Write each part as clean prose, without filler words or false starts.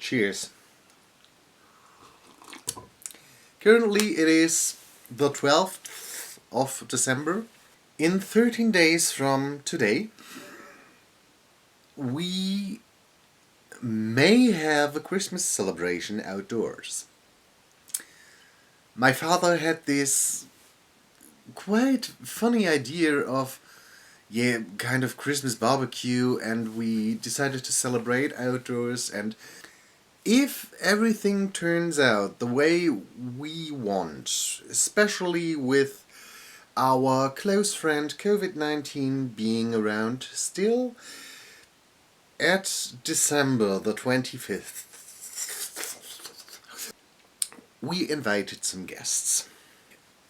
Cheers. Currently it is the 12th of December. In 13 days from today, we may have a Christmas celebration outdoors. My father had this quite funny idea of kind of Christmas barbecue, and we decided to celebrate outdoors. And if everything turns out the way we want, especially with our close friend COVID-19 being around still, at December the 25th, we invited some guests.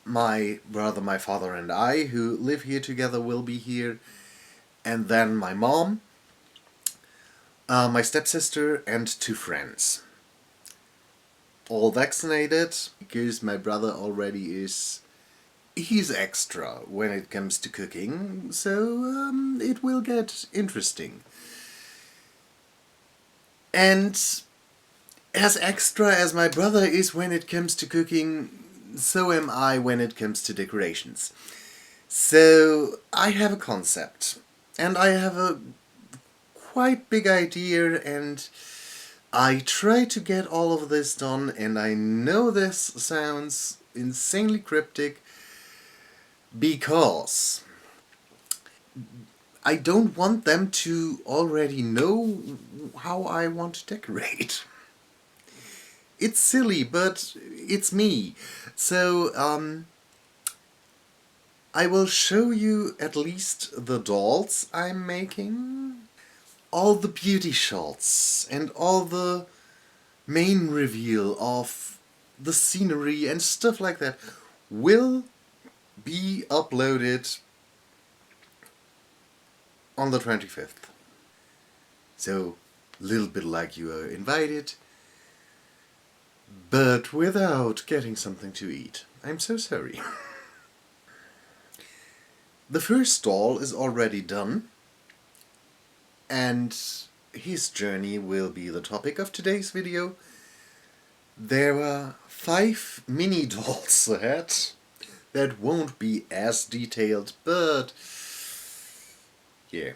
My brother, my father and I, who live here together, will be here, and then my mom, my stepsister and 2 friends. All vaccinated, because my brother already is... He's extra when it comes to cooking, so it will get interesting. And as extra as my brother is when it comes to cooking, so am I when it comes to decorations. So I have a concept, and I have a quite big idea, and I try to get all of this done, and I know this sounds insanely cryptic because I don't want them to already know how I want to decorate. It's silly, but it's me. So, I will show you at least the dolls I'm making. All the beauty shots and all the main reveal of the scenery and stuff like that will be uploaded on the 25th. So, a little bit like you are invited, but without getting something to eat. I'm so sorry. The first doll is already done, and his journey will be the topic of today's video. There are 5 mini dolls ahead that won't be as detailed, but yeah,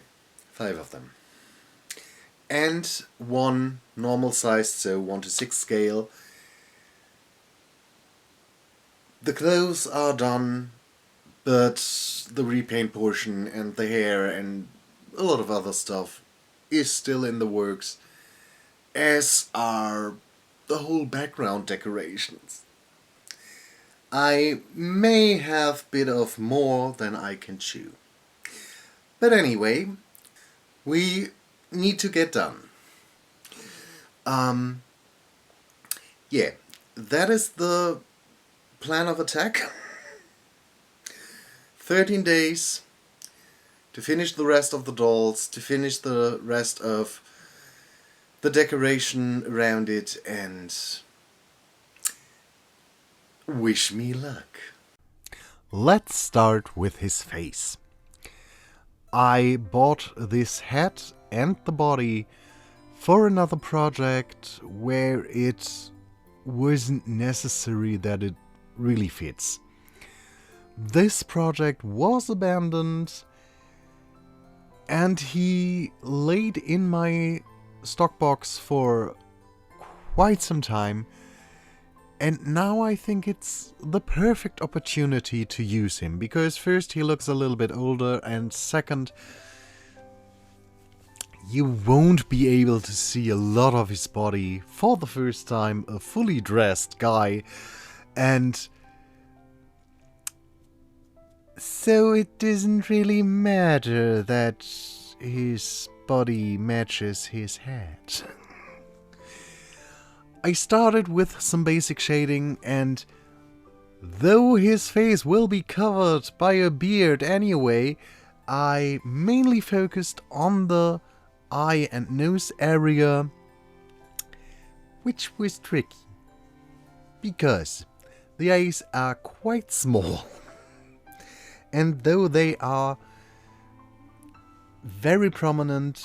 5 of them. And 1 normal sized, so 1:6 scale. The clothes are done, but the repaint portion and the hair and a lot of other stuff is still in the works, as are the whole background decorations. I may have a bit of more than I can chew. But anyway, we need to get done. Yeah, that is the plan of attack. 13 days to finish the rest of the dolls, to finish the rest of the decoration around it, and wish me luck. Let's start with his face. I bought this head and the body for another project where it wasn't necessary that it really fits. This project was abandoned, and he laid in my stock box for quite some time, and now I think it's the perfect opportunity to use him, because first he looks a little bit older, and second, you won't be able to see a lot of his body for the first time, a fully dressed guy, and so it doesn't really matter that his body matches his head. I started with some basic shading, and though his face will be covered by a beard anyway, I mainly focused on the eye and nose area, which was tricky, because the eyes are quite small. And though they are very prominent,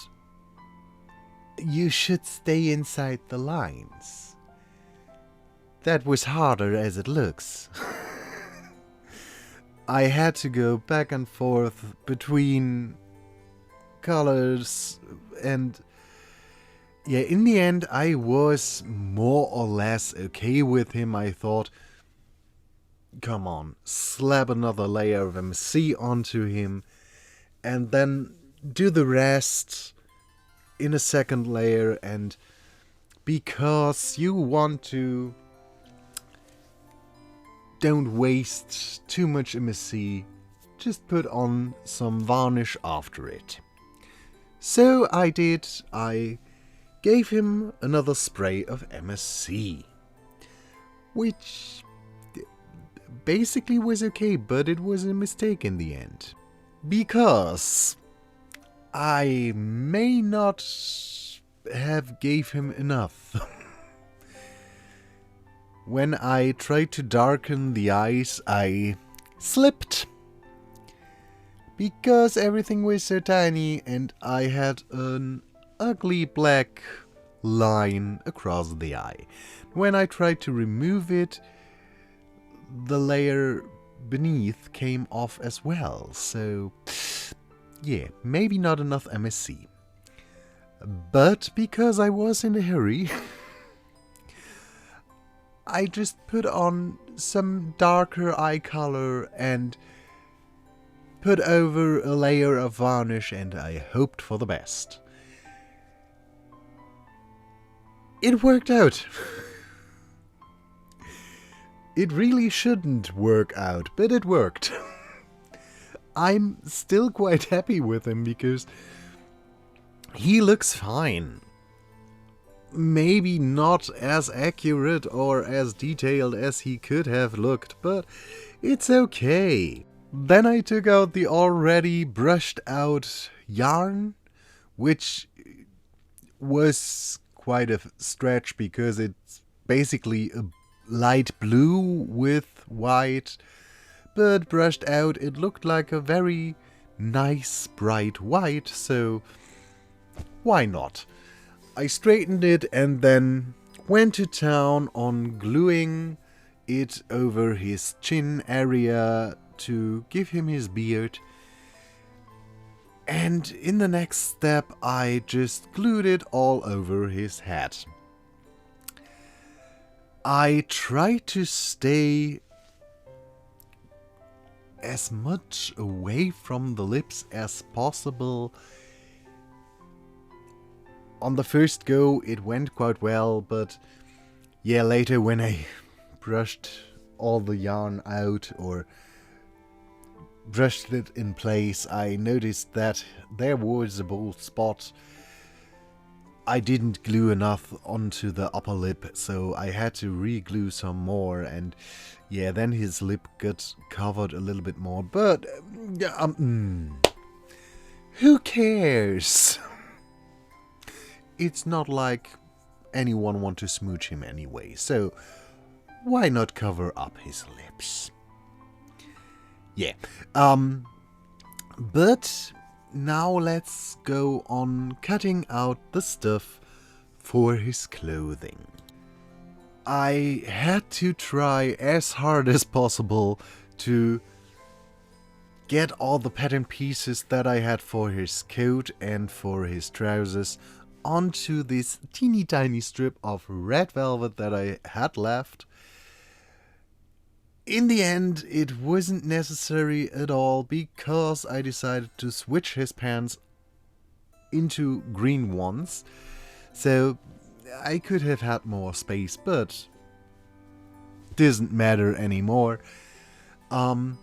you should stay inside the lines. That was harder as it looks. I had to go back and forth between colors, and yeah, in the end I was more or less okay with him. I thought, come on, slap another layer of MC onto him and then do the rest in a second layer. And because you want to don't waste too much MSC, just put on some varnish after it. So I did. I gave him another spray of MSC, which basically was okay, but it was a mistake in the end. Because I may not have gave him enough. When I tried to darken the eyes, I slipped. Because everything was so tiny and I had an ugly black line across the eye. When I tried to remove it, the layer beneath came off as well. So, yeah, maybe not enough MSC. But because I was in a hurry, I just put on some darker eye color and put over a layer of varnish, and I hoped for the best. It worked out. It really shouldn't work out, but it worked. I'm still quite happy with him because he looks fine. Maybe not as accurate or as detailed as he could have looked, but it's okay. Then I took out the already brushed out yarn, which was quite a stretch because it's basically a light blue with white, but brushed out it looked like a very nice bright white, so why not? I straightened it and then went to town on gluing it over his chin area to give him his beard. And in the next step, I just glued it all over his head. I tried to stay as much away from the lips as possible. On the first go, it went quite well, but yeah, later when I brushed all the yarn out or brushed it in place, I noticed that there was a bald spot. I didn't glue enough onto the upper lip, so I had to re-glue some more, and yeah, then his lip got covered a little bit more, but who cares? It's not like anyone want to smooch him anyway, so why not cover up his lips? Yeah. But now let's go on cutting out the stuff for his clothing. I had to try as hard as possible to get all the pattern pieces that I had for his coat and for his trousers onto this teeny tiny strip of red velvet that I had left. In the end, it wasn't necessary at all because I decided to switch his pants into green ones, so I could have had more space, but doesn't matter anymore. I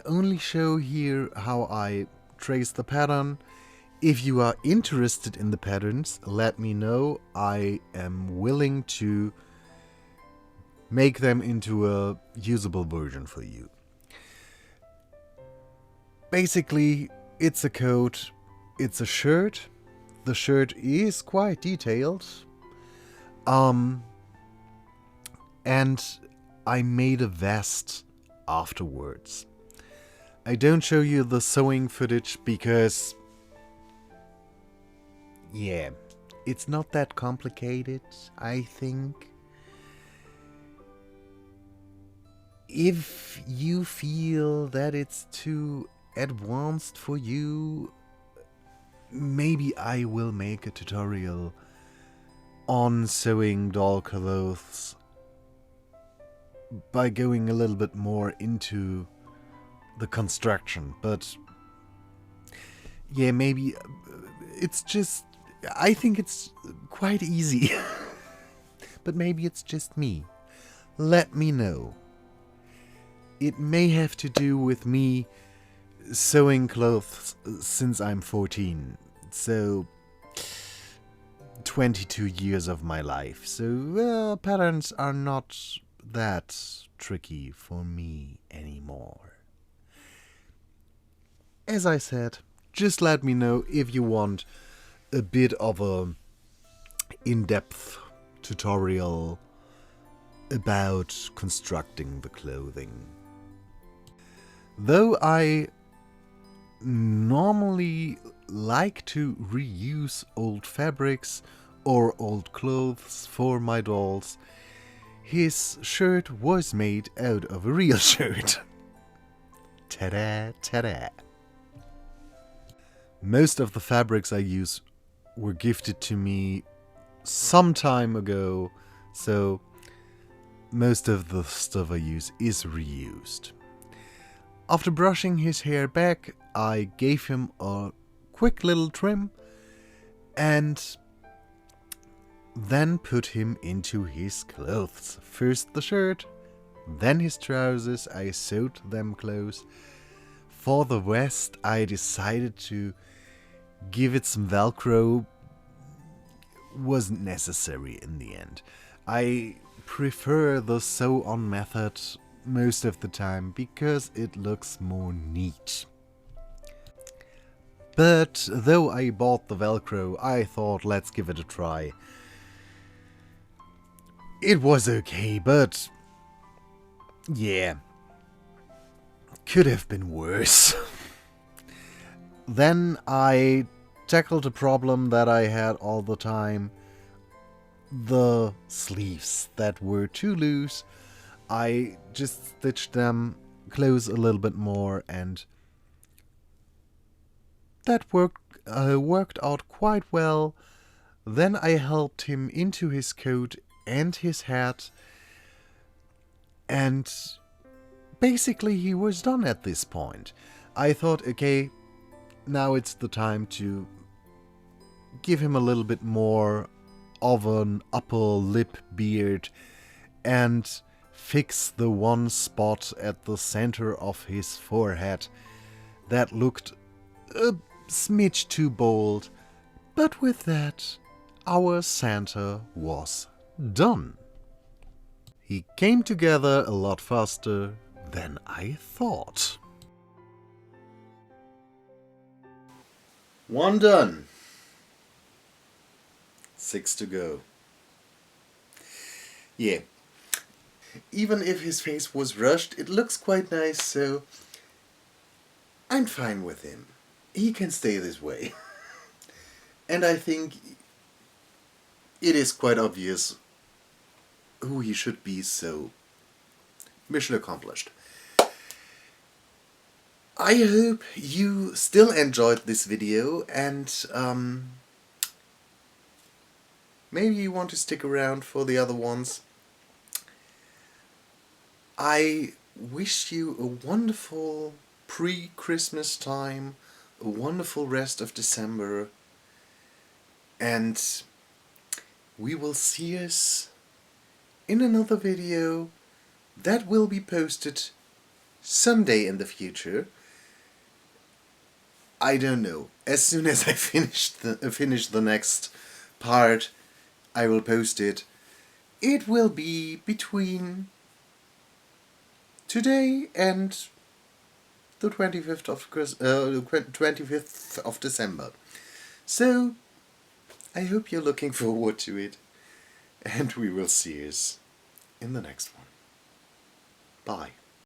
only show here how I trace the pattern. If you are interested in the patterns, let me know. I am willing to make them into a usable version for you. Basically, it's a coat, it's a shirt. The shirt is quite detailed. And I made a vest afterwards. I don't show you the sewing footage because Yeah, it's not that complicated, I think. If you feel that it's too advanced for you, maybe I will make a tutorial on sewing doll clothes by going a little bit more into the construction. But yeah, maybe it's just, I think it's quite easy. But maybe it's just me. Let me know. It may have to do with me sewing clothes since I'm 14. So 22 years of my life. So patterns are not that tricky for me anymore. As I said, just let me know if you want a bit of a in-depth tutorial about constructing the clothing. Though I normally like to reuse old fabrics or old clothes for my dolls, his shirt was made out of a real shirt. Ta-da, ta-da. Most of the fabrics I use were gifted to me some time ago, so most of the stuff I use is reused. After brushing his hair back, I gave him a quick little trim and then put him into his clothes. First the shirt, then his trousers. I sewed them close. For the vest, I decided to give it some Velcro. Wasn't necessary in the end. I prefer the sew-on method most of the time because it looks more neat. But though I bought the Velcro, I thought let's give it a try. It was okay, but yeah, could have been worse. Then I tackled a problem that I had all the time. The sleeves that were too loose. I just stitched them close a little bit more, and that worked out quite well. Then I helped him into his coat and his hat, and basically he was done at this point. I thought, okay, now it's the time to give him a little bit more of an upper lip beard and fix the one spot at the center of his forehead that looked a smidge too bold. But with that, our Santa was done. He came together a lot faster than I thought. One done. 6 to go. Yeah. Even if his face was rushed, it looks quite nice, so I'm fine with him. He can stay this way. And I think it is quite obvious who he should be, so mission accomplished. I hope you still enjoyed this video, and maybe you want to stick around for the other ones. I wish you a wonderful pre-Christmas time, a wonderful rest of December, and we will see us in another video that will be posted someday in the future. I don't know. As soon as I finish the next part, I will post it. It will be between today and the 25th of December. So I hope you're looking forward to it, and we will see us in the next one. Bye.